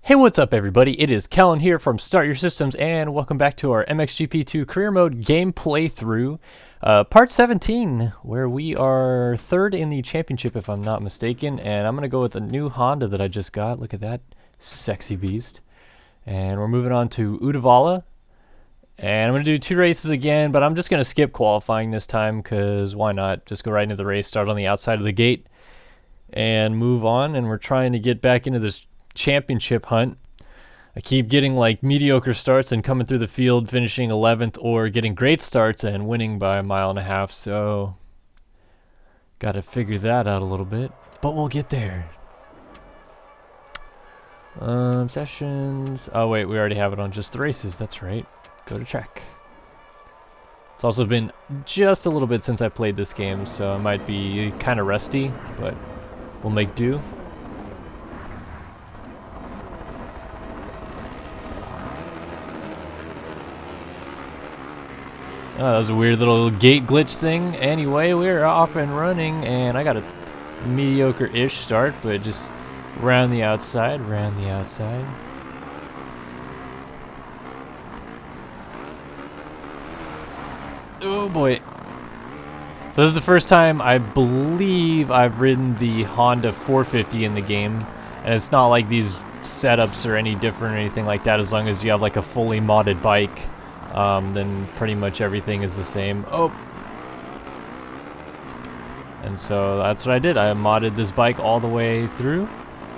Hey, what's up everybody? It is Kellen here from Start Your Systems, and welcome back to our MXGP2 Career Mode game playthrough, part 17, where we are third in the championship if I'm not mistaken, and I'm going to go with the new Honda that I just got. Look at that sexy beast. And we're moving on to Uddevalla, and I'm going to do 2 races again, but I'm just going to skip qualifying this time because why not? Just go right into the race, start on the outside of the gate, and move on, and we're trying to get back into this championship hunt. I keep getting like mediocre starts and coming through the field finishing 11th, or getting great starts and winning by 1.5 miles, so gotta figure that out a little bit, but we'll get there. Sessions, oh wait, we already have it on just the races, that's right. Go to track. It's also been just a little bit since I played this game, so I might be kind of rusty, but we'll make do. Oh, that was a weird little gate glitch thing. Anyway, we're off and running, and I got a mediocre-ish start, but just round the outside, Oh boy. So this is the first time I believe I've ridden the Honda 450 in the game, and it's not like these setups are any different or anything like that. As long as you have like a fully modded bike, then pretty much everything is the same. Oh! And so that's what I did. I modded this bike all the way through,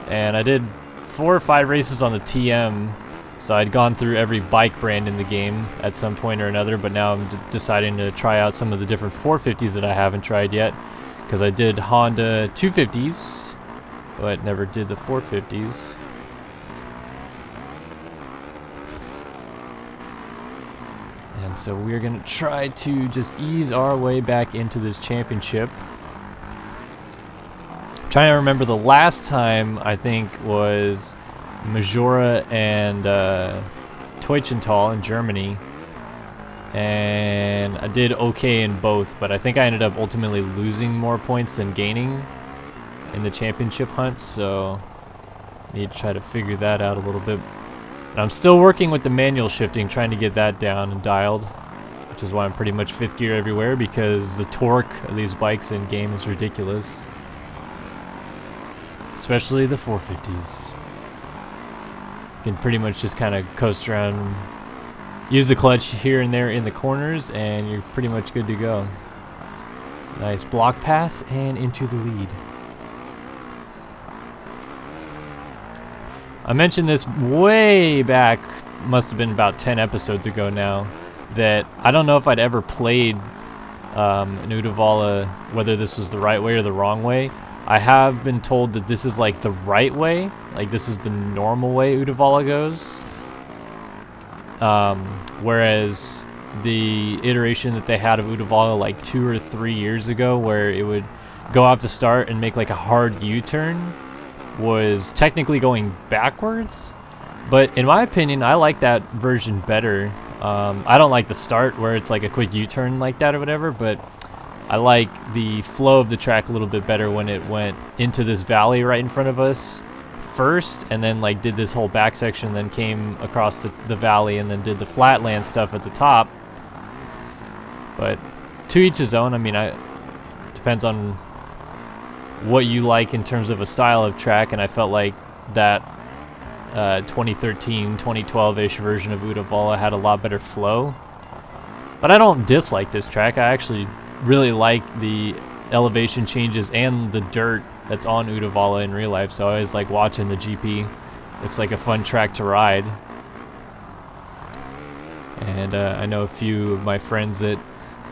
and I did 4 or 5 races on the TM, so I'd gone through every bike brand in the game at some point or another, but now I'm deciding to try out some of the different 450s that I haven't tried yet, because I did Honda 250s, but never did the 450s. And so we're going to try to just ease our way back into this championship. I'm trying to remember the last time, I think, was Majora and Teutschenthal in Germany. And I did okay in both, but I think I ended up ultimately losing more points than gaining in the championship hunt, so I need to try to figure that out a little bit. And I'm still working with the manual shifting, trying to get that down and dialed, which is why I'm pretty much 5th gear everywhere, because the torque of these bikes in game is ridiculous. Especially the 450s. You can pretty much just kind of coast around and use the clutch here and there in the corners, and you're pretty much good to go. Nice block pass and into the lead. I mentioned this way back, must have been about 10 episodes ago now, that I don't know if I'd ever played in Uddevalla, whether this was the right way or the wrong way. I have been told that this is like the right way, like this is the normal way Uddevalla goes. Whereas the iteration that they had of Uddevalla like 2 or 3 years ago, where it would go out to start and make like a hard U-turn, was technically going backwards, but in my opinion I like that version better. I don't like the start where it's like a quick U-turn like that or whatever, but I like the flow of the track a little bit better when it went into this valley right in front of us first, and then like did this whole back section, then came across the valley, and then did the flatland stuff at the top. But to each his own. I mean, depends on what you like in terms of a style of track, and I felt like that 2013, 2012-ish version of Uddevalla had a lot better flow. But I don't dislike this track. I actually really like the elevation changes and the dirt that's on Uddevalla in real life, so I always like watching the GP. Looks like a fun track to ride. And I know a few of my friends that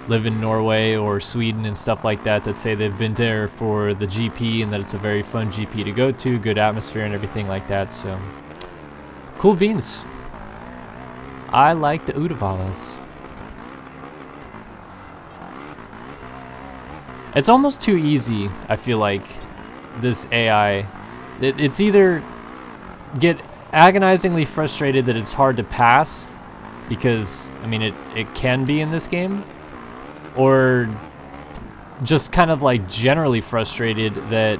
live in Norway or Sweden and stuff like that that say they've been there for the GP and that it's a very fun GP to go to, good atmosphere and everything like that, so cool beans. I like the Uddevallas. It's almost too easy, I feel like, this AI. It's either get agonizingly frustrated that it's hard to pass, because, I mean, it can be in this game, or just kind of like generally frustrated that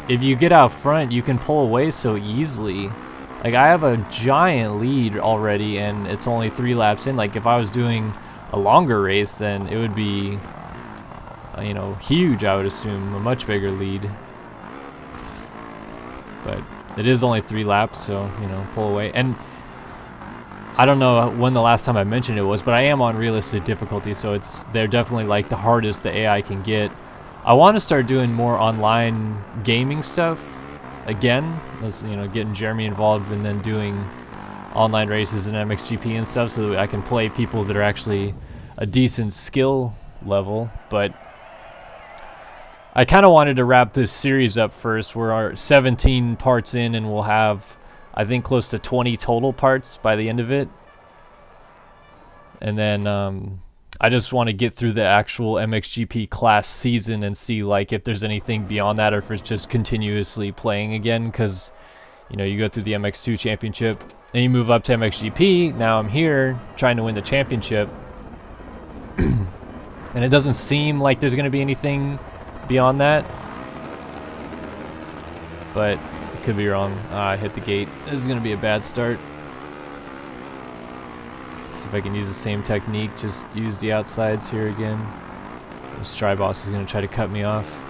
if you get out front, you can pull away so easily Like, I have a giant lead already, and it's only 3 laps in. Like, if I was doing a longer race, then it would be, you know, huge, I would assume. A much bigger lead. But it is only 3 laps, so, you know, pull away. And I don't know when the last time I mentioned it was, but I am on realistic difficulty, so they're definitely, like, the hardest the AI can get. I want to start doing more online gaming stuff again, as, you know, getting Jeremy involved and then doing online races in MXGP and stuff so that I can play people that are actually a decent skill level. But I kind of wanted to wrap this series up first. We're 17 parts in, and we'll have, I think, close to 20 total parts by the end of it. And then I just want to get through the actual MXGP class season and see, like, if there's anything beyond that, or if it's just continuously playing again. Because, you know, you go through the MX2 championship and you move up to MXGP. Now I'm here trying to win the championship, and it doesn't seem like there's going to be anything beyond that, but it could be wrong. I hit the gate. This is going to be a bad start. Let's see if I can use the same technique, just use the outsides here again. The Stryboss is going to try to cut me off.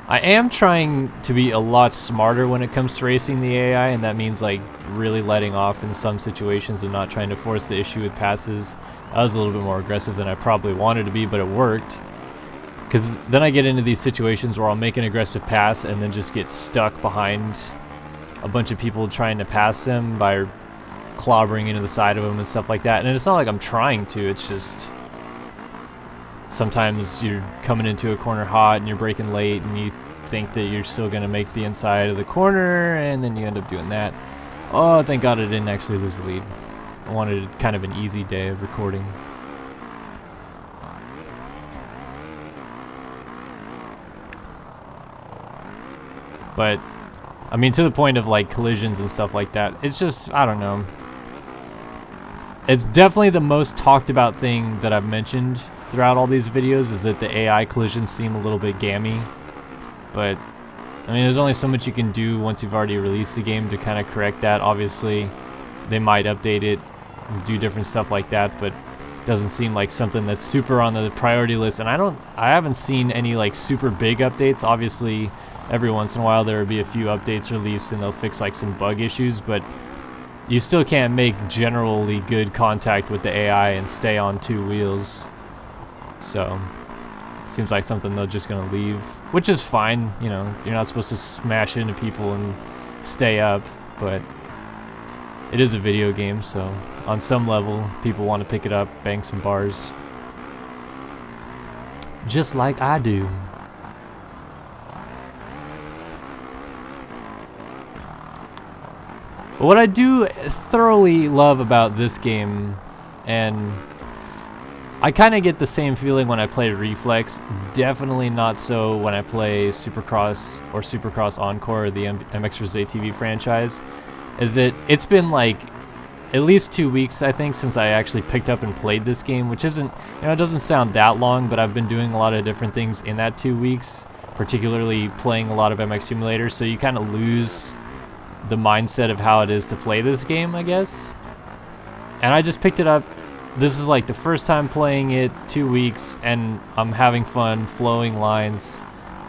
I am trying to be a lot smarter when it comes to racing the AI, and that means, like, really letting off in some situations and not trying to force the issue with passes. I was a little bit more aggressive than I probably wanted to be, but it worked. Because then I get into these situations where I'll make an aggressive pass and then just get stuck behind a bunch of people trying to pass them by clobbering into the side of them and stuff like that. And it's not like I'm trying to, it's just sometimes you're coming into a corner hot and you're braking late and you think that you're still going to make the inside of the corner, and then you end up doing that. Oh, thank God I didn't actually lose the lead. I wanted kind of an easy day of recording. But, I mean, to the point of, like, collisions and stuff like that, it's just, I don't know. It's definitely the most talked about thing that I've mentioned throughout all these videos, is that the AI collisions seem a little bit gammy. But, I mean, there's only so much you can do once you've already released the game to kind of correct that. Obviously, they might update it and do different stuff like that, but it doesn't seem like something that's super on the priority list. And I haven't seen any, like, super big updates. Obviously, every once in a while there will be a few updates released and they'll fix, like, some bug issues, but you still can't make generally good contact with the AI and stay on 2 wheels. So, it seems like something they're just going to leave, which is fine. You know, you're not supposed to smash into people and stay up, but it is a video game, so on some level, people want to pick it up, bang some bars. Just like I do. But what I do thoroughly love about this game, and I kind of get the same feeling when I play Reflex, definitely not so when I play Supercross or Supercross Encore, the MXGP2 franchise, is that it's been like at least 2 weeks, I think, since I actually picked up and played this game, which isn't, you know, it doesn't sound that long, but I've been doing a lot of different things in that 2 weeks, particularly playing a lot of MX Simulator, so you kind of lose the mindset of how it is to play this game, I guess. And I just picked it up. This is like the first time playing it, 2 weeks, and I'm having fun, flowing lines,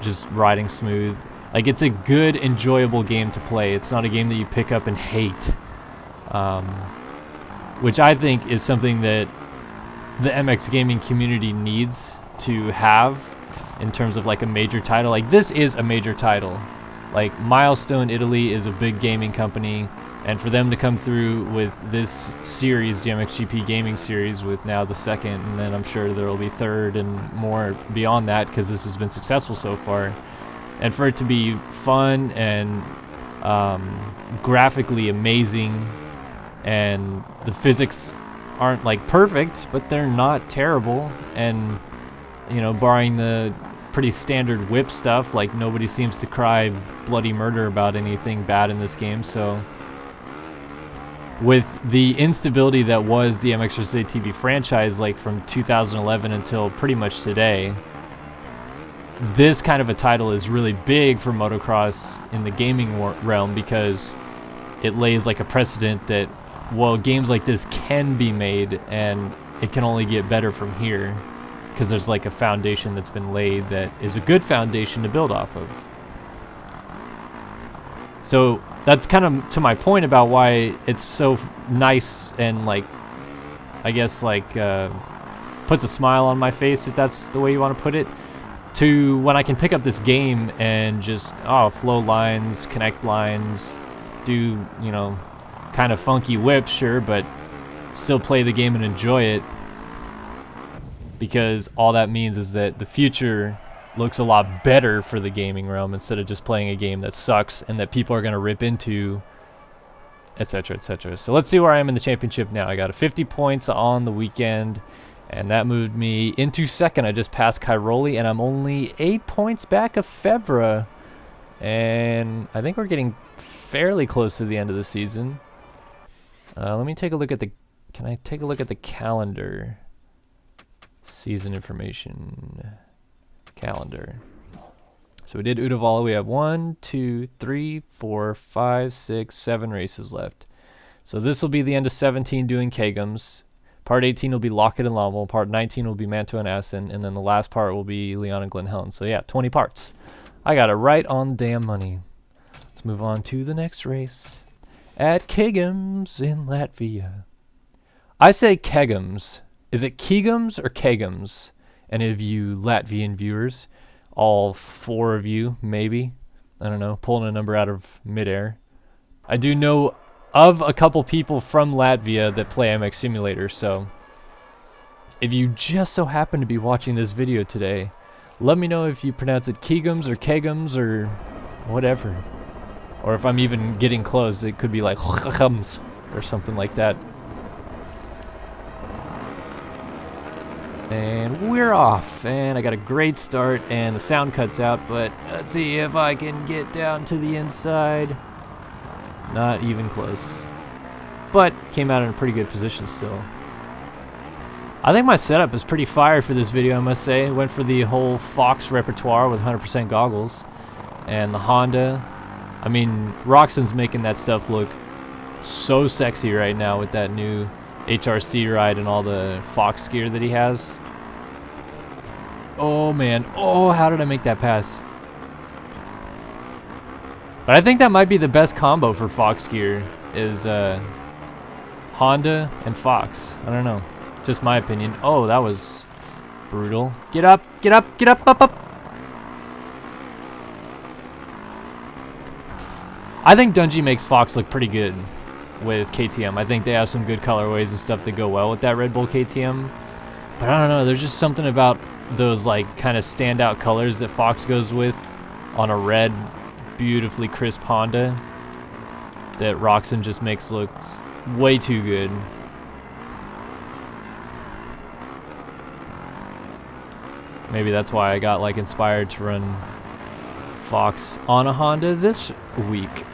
just riding smooth. Like, it's a good, enjoyable game to play. It's not a game that you pick up and hate, which I think is something that the MX gaming community needs to have in terms of, like, a major title. Like, this is a major title. Like, Milestone Italy is a big gaming company, and for them to come through with this series, the MXGP gaming series, with now the 2nd, and then I'm sure there will be 3rd and more beyond that, because this has been successful so far, and for it to be fun and graphically amazing, and the physics aren't, like, perfect, but they're not terrible, and, you know, barring the pretty standard whip stuff, like, nobody seems to cry bloody murder about anything bad in this game. So with the instability that was the MXGP2 franchise, like, from 2011 until pretty much today, this kind of a title is really big for motocross in the gaming realm, because it lays like a precedent that, well, games like this can be made and it can only get better from here, because there's like a foundation that's been laid that is a good foundation to build off of. So that's kind of to my point about why it's so nice and, like, I guess, like, puts a smile on my face, if that's the way you want to put it, to when I can pick up this game and just, flow lines, connect lines, do, you know, kind of funky whips, sure, but still play the game and enjoy it, because all that means is that the future looks a lot better for the gaming realm, instead of just playing a game that sucks and that people are going to rip into, etc., etc. So let's see where I am in the championship now. I got a 50 points on the weekend, and that moved me into second. I just passed Cairoli, and I'm only 8 points back of Febvre, and I think we're getting fairly close to the end of the season. Let me take a look at the, can I take a look at the calendar? Season information. Calendar. So we did Uddevalla. We have 1, 2, 3, 4, 5, 6, 7 races left. So this will be the end of 17 doing Kegums. Part 18 will be Lockett and Lommel. Part 19 will be Manto and Assen. And then the last part will be Leon and Glen Helen. So yeah, 20 parts. I got it right on the damn money. Let's move on to the next race. At Kegums in Latvia. I say Kegums. Is it Kegums or Kegums? Any of you Latvian viewers, all 4 of you, maybe, I don't know, pulling a number out of midair. I do know of a couple people from Latvia that play MX Simulator, so if you just so happen to be watching this video today, let me know if you pronounce it Kegums or Kegums or whatever. Or if I'm even getting close, it could be like Kegums or something like that. And we're off, and I got a great start, and the sound cuts out, but let's see if I can get down to the inside. Not even close. But came out in a pretty good position still. I think my setup is pretty fire for this video, I must say. Went for the whole Fox repertoire with 100% goggles. And the Honda. I mean, Roxon's making that stuff look so sexy right now with that new HRC ride and all the Fox gear that he has. Oh man, oh, how did I make that pass? But I think that might be the best combo for Fox gear, is Honda and Fox. I don't know, just my opinion. Oh, that was brutal. Get up, get up, get up, up, up. I think Dungey makes Fox look pretty good with KTM. I think they have some good colorways and stuff that go well with that Red Bull KTM. But I don't know, there's just something about those like kind of standout colors that Fox goes with on a red, beautifully crisp Honda that Roxon just makes look way too good. Maybe that's why I got like inspired to run Fox on a Honda this week.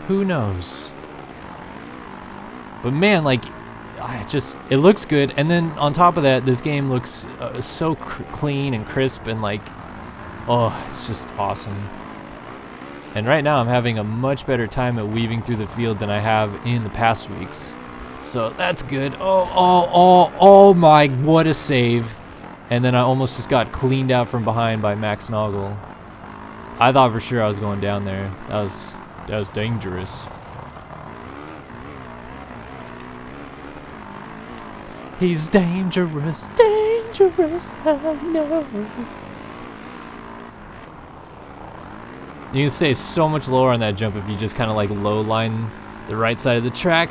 Who knows? But man, like, it looks good. And then on top of that, this game looks so clean and crisp and like, oh, it's just awesome. And right now I'm having a much better time at weaving through the field than I have in the past weeks. So that's good. Oh my, what a save. And then I almost just got cleaned out from behind by Max Noggle. I thought for sure I was going down there. That was dangerous. He's dangerous, dangerous, I know. You can stay so much lower on that jump if you just kind of like low line the right side of the track.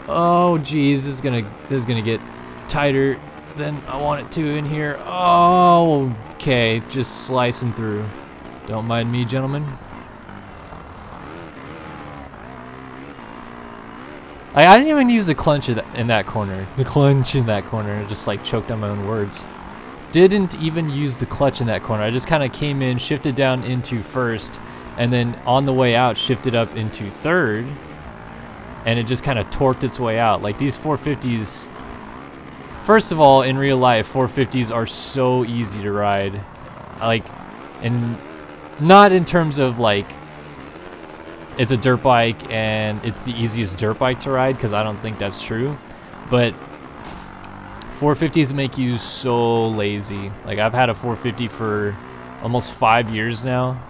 Oh geez, this is gonna get tighter than I want it to in here. Oh, okay, just slicing through. Don't mind me, gentlemen. I didn't even use the clutch in that corner. The clutch in that corner. I just like choked on my own words. Didn't even use the clutch in that corner. I just kind of came in, shifted down into first, and then on the way out, shifted up into third, and it just kind of torqued its way out. Like these 450s First of all, in real life, 450s are so easy to ride. Like, and not in terms of like, it's a dirt bike and it's the easiest dirt bike to ride, because I don't think that's true. But 450s make you so lazy. Like, I've had a 450 for almost 5 years now,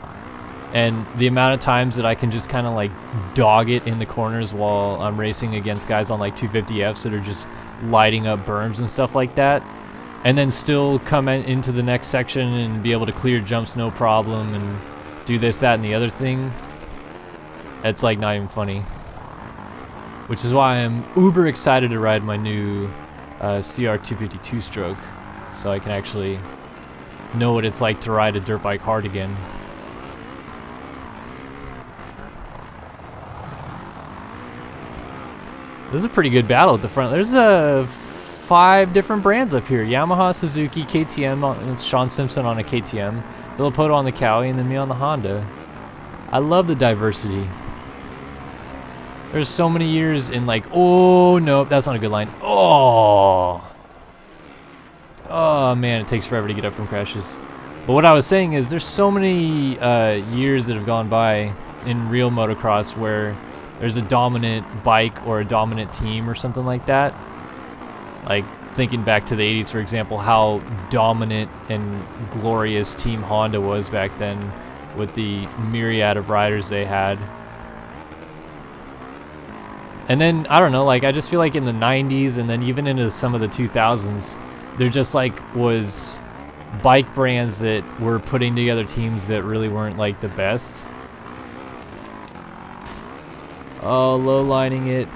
and the amount of times that I can just kind of like dog it in the corners while I'm racing against guys on like 250Fs that are just lighting up berms and stuff like that, and then still come into the next section and be able to clear jumps no problem and do this, that, and the other thing. It's like not even funny. Which is why I'm uber excited to ride my new CR250 two-stroke, so I can actually know what it's like to ride a dirt bike hard again. This is a pretty good battle at the front. There's 5 different brands up here: Yamaha, Suzuki, KTM, Sean Simpson on a KTM, Villapoto on the Cowie, and then me on the Honda. I love the diversity. There's so many years in like, oh, nope, that's not a good line. Oh man, it takes forever to get up from crashes. But what I was saying is there's so many years that have gone by in real motocross where there's a dominant bike or a dominant team or something like that. Like thinking back to the 80s, for example, how dominant and glorious Team Honda was back then with the myriad of riders they had. And then, I don't know, like I just feel like in the 90s and then even into some of the 2000s, there just like was bike brands that were putting together teams that really weren't like the best. Oh, low lining it.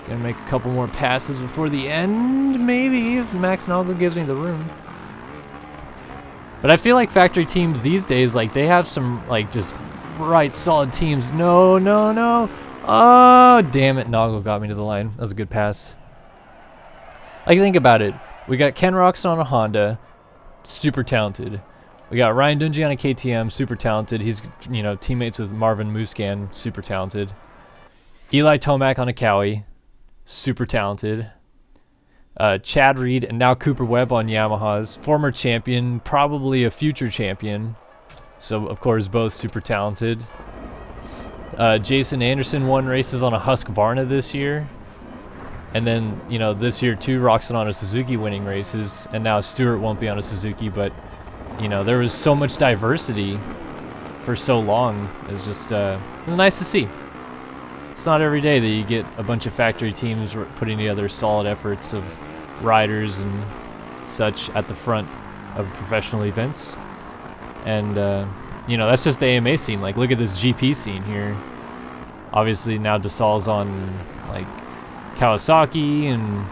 Gonna make a couple more passes before the end, maybe, if Max Noggle gives me the room. But I feel like factory teams these days, like they have some like just right solid teams. No, no, no. Oh, damn it. Noggle got me to the line. That was a good pass. Like, think about it. We got Ken Roxon on a Honda, super talented. We got Ryan Dungey on a KTM, super talented. He's, you know, teammates with Marvin Muscan, super talented. Eli Tomac on a Cowie, super talented. Chad Reed and now Cooper Webb on Yamahas, former champion, probably a future champion. So, of course, both super talented. Jason Anderson won races on a Husqvarna this year. And then, you know, this year too, Roxon on a Suzuki winning races. And now Stewart won't be on a Suzuki, but, you know, there was so much diversity for so long. It's just nice to see. It's not every day that you get a bunch of factory teams putting together solid efforts of riders and such at the front of professional events. And, you know, that's just the AMA scene. Like, look at this GP scene here. Obviously, now DeSaul's on, like, Kawasaki, and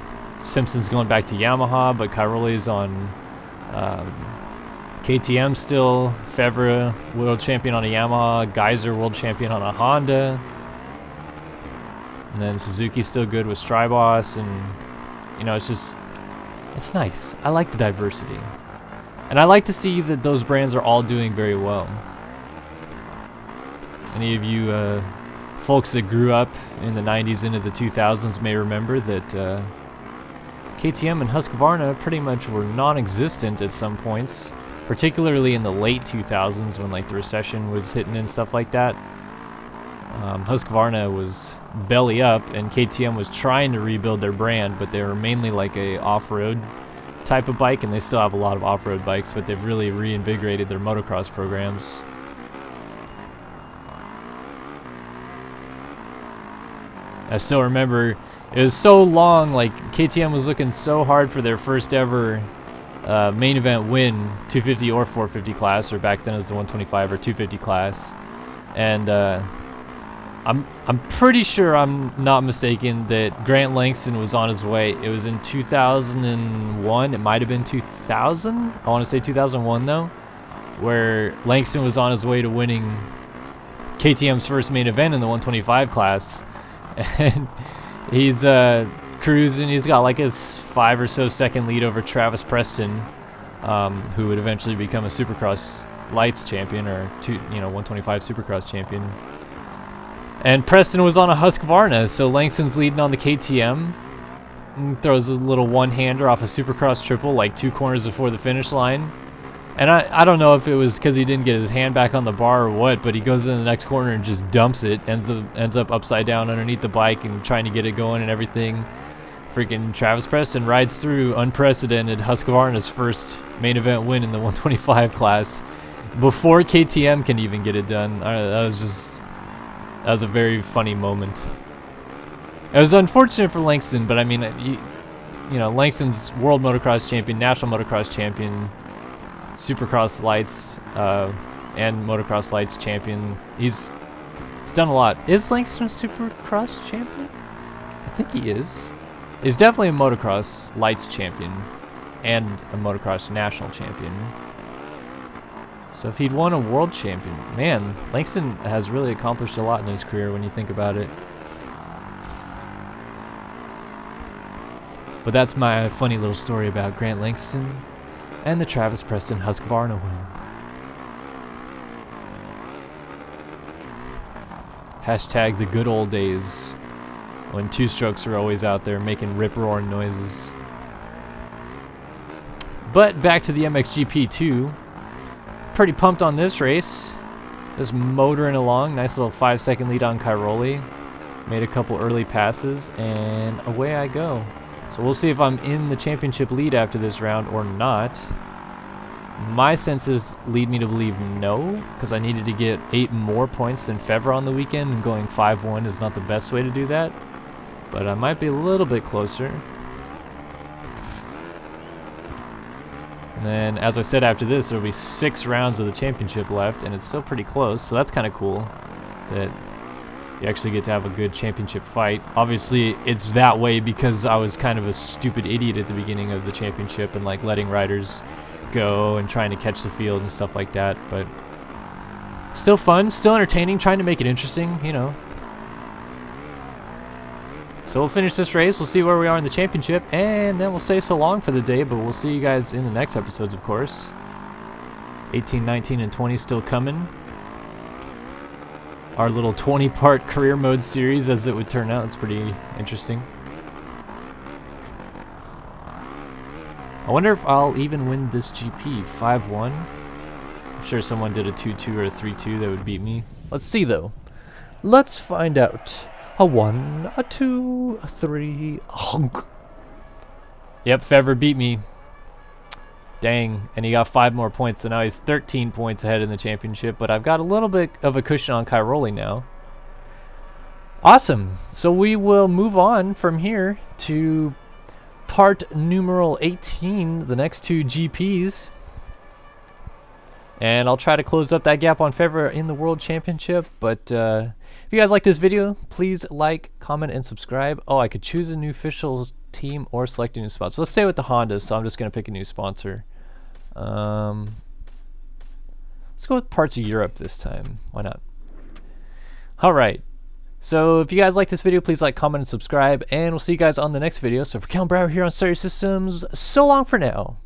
Simpson's going back to Yamaha, but Cairoli's on KTM still. Febvre, world champion on a Yamaha. Geyser, world champion on a Honda. And then Suzuki's still good with Strybos, and, you know, it's just, it's nice. I like the diversity. And I like to see that those brands are all doing very well. Any of you folks that grew up in the 90s into the 2000s may remember that KTM and Husqvarna pretty much were non-existent at some points, particularly in the late 2000s when like the recession was hitting and stuff like that. Husqvarna was belly up, and KTM was trying to rebuild their brand, but they were mainly like a off-road type of bike, and they still have a lot of off-road bikes, but they've really reinvigorated their motocross programs. I still remember it was so long, like KTM was looking so hard for their first ever main event win, 250 or 450 class, or back then it was the 125 or 250 class. And I'm pretty sure I'm not mistaken that Grant Langston was on his way. It was in 2001. It might have been 2000. I want to say 2001 though, where Langston was on his way to winning KTM's first main event in the 125 class, and he's cruising. He's got like his 5 or so second lead over Travis Preston, who would eventually become a Supercross Lights champion, or 125 Supercross champion. And Preston was on a Husqvarna, so Langston's leading on the KTM. throws a little one-hander off a Supercross triple like 2 corners before the finish line. And I don't know if it was because he didn't get his hand back on the bar or what, but he goes in the next corner and just dumps it, ends up upside down underneath the bike and trying to get it going and everything. Freaking Travis Preston rides through unprecedented Husqvarna's first main event win in the 125 class before KTM can even get it done. That was a very funny moment. It was unfortunate for Langston, but I mean, you know, Langston's world motocross champion, national motocross champion, Supercross lights, and motocross lights champion. He's done a lot. Is Langston a Supercross champion? I think he is. He's definitely a motocross lights champion and a motocross national champion. So if he'd won a world champion, man, Langston has really accomplished a lot in his career when you think about it. But that's my funny little story about Grant Langston and the Travis Preston Husqvarna win. Hashtag the good old days when two-strokes were always out there making rip-roaring noises. But back to the MXGP2. Pretty pumped on this race. Just motoring along. Nice little 5-second lead on Cairoli. Made a couple early passes, and away I go. So we'll see if I'm in the championship lead after this round or not. My senses lead me to believe no, because I needed to get 8 more points than Febvre on the weekend, and going 5-1 is not the best way to do that. But I might be a little bit closer. And then, as I said, after this, there'll be 6 rounds of the championship left, and it's still pretty close, so that's kind of cool that you actually get to have a good championship fight. Obviously, it's that way because I was kind of a stupid idiot at the beginning of the championship and like letting riders go and trying to catch the field and stuff like that, but still fun, still entertaining, trying to make it interesting, you know. So we'll finish this race, we'll see where we are in the championship, and then we'll say so long for the day, but we'll see you guys in the next episodes, of course. 18, 19, and 20 still coming. Our little 20-part career mode series, as it would turn out. It's pretty interesting. I wonder if I'll even win this GP. 5-1. I'm sure someone did a 2-2 or a 3-2 that would beat me. Let's see, though. Let's find out. A 1, a 2, a 3, a hunk. Yep, Febvre beat me. Dang, and he got 5 more points, so now he's 13 points ahead in the championship, but I've got a little bit of a cushion on Cairoli now. Awesome, so we will move on from here to part numeral 18, the next 2 GPs. And I'll try to close up that gap on Febvre in the World Championship, but if you guys like this video, please like, comment, and subscribe. Oh, I could choose a new official team or select a new sponsor. So let's stay with the Hondas, so I'm just going to pick a new sponsor. Let's go with parts of Europe this time. Why not? Alright. So if you guys like this video, please like, comment, and subscribe. And we'll see you guys on the next video. So for Kellen here on Start Your Systems, so long for now.